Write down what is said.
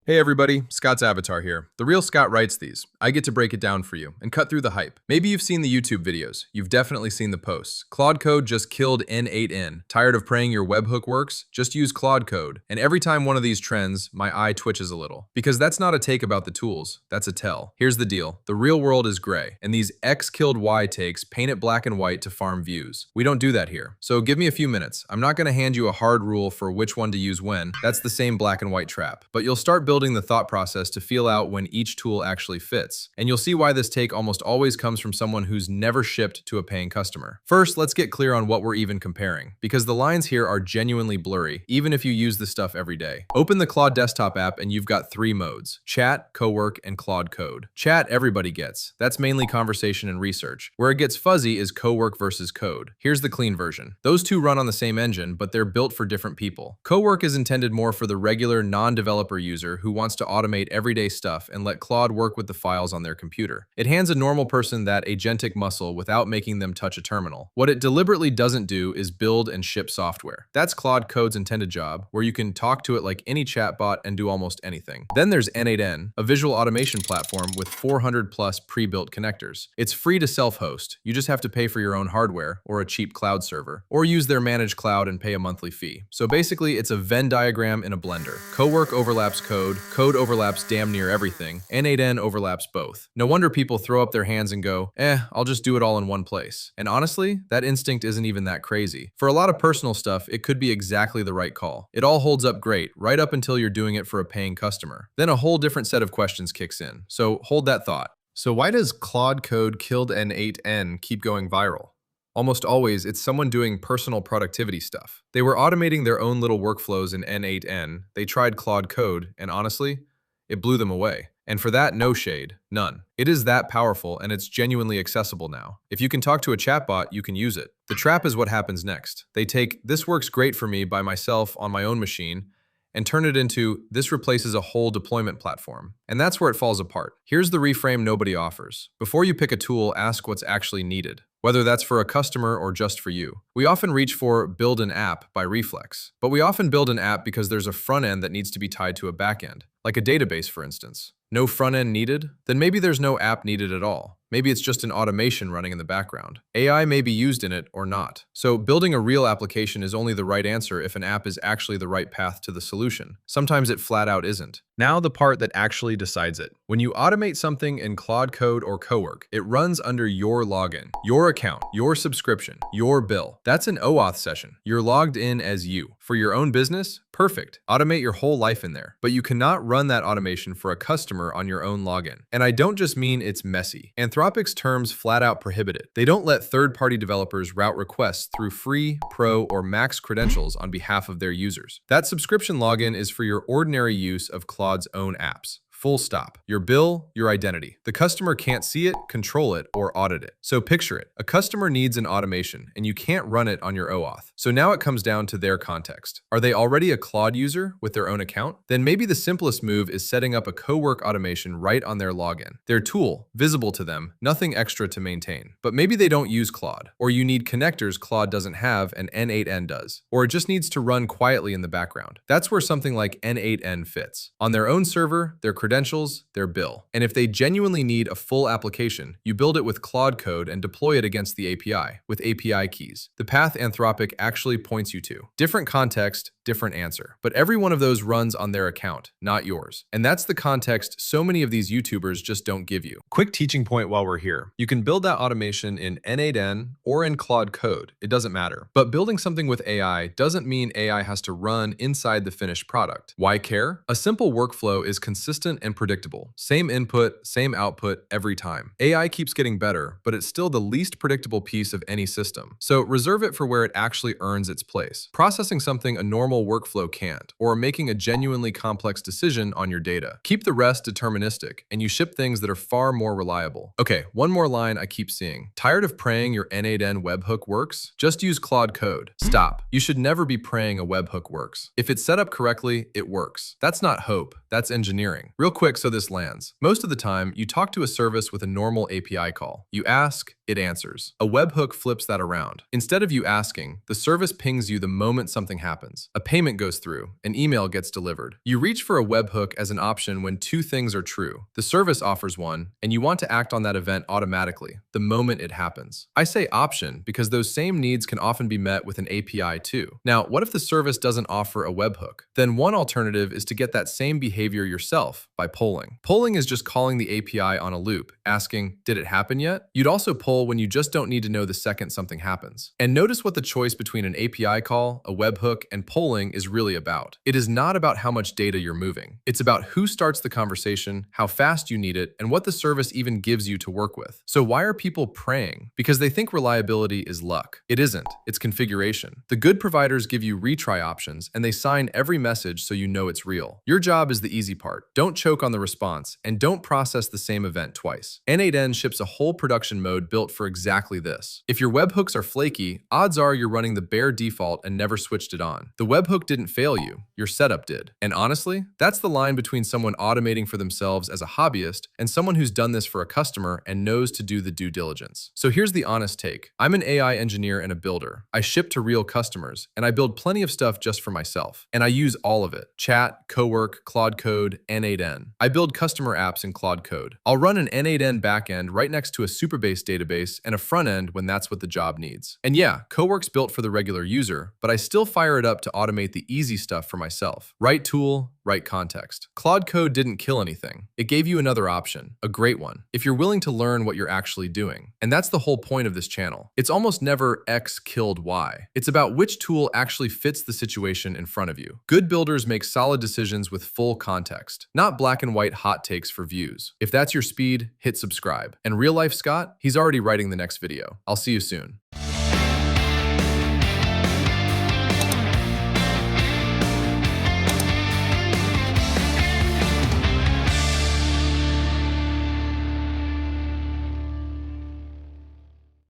Hey everybody, Scott's Avatar here. The real Scott writes these. I get to break it down for you and cut through the hype. Maybe you've seen the YouTube videos. You've definitely seen the posts. Claude Code just killed n8n. Tired of praying your webhook works? Just use Claude Code. And every time one of these trends, my eye twitches a little. Because that's not a take about the tools, that's a tell. Here's the deal. The real world is gray, and these X killed Y takes paint it black and white to farm views. We don't do that here. So give me a few minutes. I'm not gonna hand you a hard rule for which one to use when. That's the same black and white trap. But you'll start building the thought process to feel out when each tool actually fits. And you'll see why this take almost always comes from someone who's never shipped to a paying customer. First, let's get clear on what we're even comparing, because the lines here are genuinely blurry, even if you use this stuff every day. Open the Claude desktop app and you've got three modes: Chat, Cowork, and Claude Code. Chat everybody gets. That's mainly conversation and research. Where it gets fuzzy is Cowork versus Code. Here's the clean version. Those two run on the same engine, but they're built for different people. Cowork is intended more for the regular non-developer user who wants to automate everyday stuff and let Claude work with the files on their computer. It hands a normal person that agentic muscle without making them touch a terminal. What it deliberately doesn't do is build and ship software. That's Claude Code's intended job, where you can talk to it like any chatbot and do almost anything. Then there's n8n, a visual automation platform with 400 plus pre-built connectors. It's free to self-host. You just have to pay for your own hardware or a cheap cloud server, or use their managed cloud and pay a monthly fee. So basically, it's a Venn diagram in a blender. Cowork overlaps Code, Code overlaps damn near everything, n8n overlaps both. No wonder people throw up their hands and go, I'll just do it all in one place. And honestly, that instinct isn't even that crazy. For a lot of personal stuff, it could be exactly the right call. It all holds up great, right up until you're doing it for a paying customer. Then a whole different set of questions kicks in. So hold that thought. So why does Claude Code killed n8n keep going viral? Almost always, it's someone doing personal productivity stuff. They were automating their own little workflows in n8n, they tried Claude Code, and honestly, it blew them away. And for that, no shade, none. It is that powerful, and it's genuinely accessible now. If you can talk to a chatbot, you can use it. The trap is what happens next. They take, "This works great for me by myself on my own machine," and turn it into, "This replaces a whole deployment platform." And that's where it falls apart. Here's the reframe nobody offers. Before you pick a tool, ask what's actually needed, whether that's for a customer or just for you. We often reach for build an app by reflex, but we often build an app because there's a front end that needs to be tied to a back end, like a database, for instance. No front end needed? Then maybe there's no app needed at all. Maybe it's just an automation running in the background. AI may be used in it or not. So building a real application is only the right answer if an app is actually the right path to the solution. Sometimes it flat out isn't. Now the part that actually decides it. When you automate something in Claude Code or Cowork, it runs under your login, your account, your subscription, your bill. That's an OAuth session. You're logged in as you. For your own business, perfect. Automate your whole life in there. But you cannot run that automation for a customer on your own login. And I don't just mean it's messy. Anthropic's terms flat out prohibit it. They don't let third-party developers route requests through free, pro, or max credentials on behalf of their users. That subscription login is for your ordinary use of Claude's own apps. Full stop. Your bill, your identity. The customer can't see it, control it, or audit it. So picture it. A customer needs an automation, and you can't run it on your OAuth. So now it comes down to their context. Are they already a Claude user with their own account? Then maybe the simplest move is setting up a Cowork automation right on their login. Their tool, visible to them, nothing extra to maintain. But maybe they don't use Claude, or you need connectors Claude doesn't have and n8n does, or it just needs to run quietly in the background. That's where something like n8n fits. On their own server, their credentials, their bill. And if they genuinely need a full application, you build it with Claude Code and deploy it against the API with API keys, the path Anthropic actually points you to. Different context, different answer. But every one of those runs on their account, not yours. And that's the context so many of these YouTubers just don't give you. Quick teaching point while we're here. You can build that automation in n8n or in Claude Code. It doesn't matter. But building something with AI doesn't mean AI has to run inside the finished product. Why care? A simple workflow is consistent and predictable. Same input, same output every time. AI keeps getting better, but it's still the least predictable piece of any system. So reserve it for where it actually earns its place. Processing something a normal workflow can't, or making a genuinely complex decision on your data. Keep the rest deterministic, and you ship things that are far more reliable. Okay, one more line I keep seeing. Tired of praying your n8n webhook works? Just use Claude Code. Stop. You should never be praying a webhook works. If it's set up correctly, it works. That's not hope, that's engineering. Real quick so this lands. Most of the time, you talk to a service with a normal API call. You ask, it answers. A webhook flips that around. Instead of you asking, the service pings you the moment something happens. A payment goes through, an email gets delivered. You reach for a webhook as an option when two things are true. The service offers one, and you want to act on that event automatically, the moment it happens. I say option because those same needs can often be met with an API too. Now, what if the service doesn't offer a webhook? Then one alternative is to get that same behavior yourself by polling. Polling is just calling the API on a loop, asking, did it happen yet? You'd also poll when you just don't need to know the second something happens. And notice what the choice between an API call, a webhook, and polling is really about. It is not about how much data you're moving. It's about who starts the conversation, how fast you need it, and what the service even gives you to work with. So why are people praying? Because they think reliability is luck. It isn't. It's configuration. The good providers give you retry options, and they sign every message so you know it's real. Your job is the easy part. Don't choke on the response, and don't process the same event twice. n8n ships a whole production mode built for exactly this. If your webhooks are flaky, odds are you're running the bare default and never switched it on. The webhook didn't fail you, your setup did. And honestly, that's the line between someone automating for themselves as a hobbyist and someone who's done this for a customer and knows to do the due diligence. So here's the honest take. I'm an AI engineer and a builder. I ship to real customers, and I build plenty of stuff just for myself. And I use all of it. Chat, Cowork, Claude Code, n8n. I build customer apps in Claude Code. I'll run an n8n backend right next to a Supabase database and a front end when that's what the job needs. And yeah, Cowork's built for the regular user, but I still fire it up to automate the easy stuff for myself. Right tool, right context. Claude Code didn't kill anything. It gave you another option, a great one, if you're willing to learn what you're actually doing. And that's the whole point of this channel. It's almost never X killed Y. It's about which tool actually fits the situation in front of you. Good builders make solid decisions with full context, not black and white hot takes for views. If that's your speed, hit subscribe. And real life Scott, he's already writing the next video. I'll see you soon.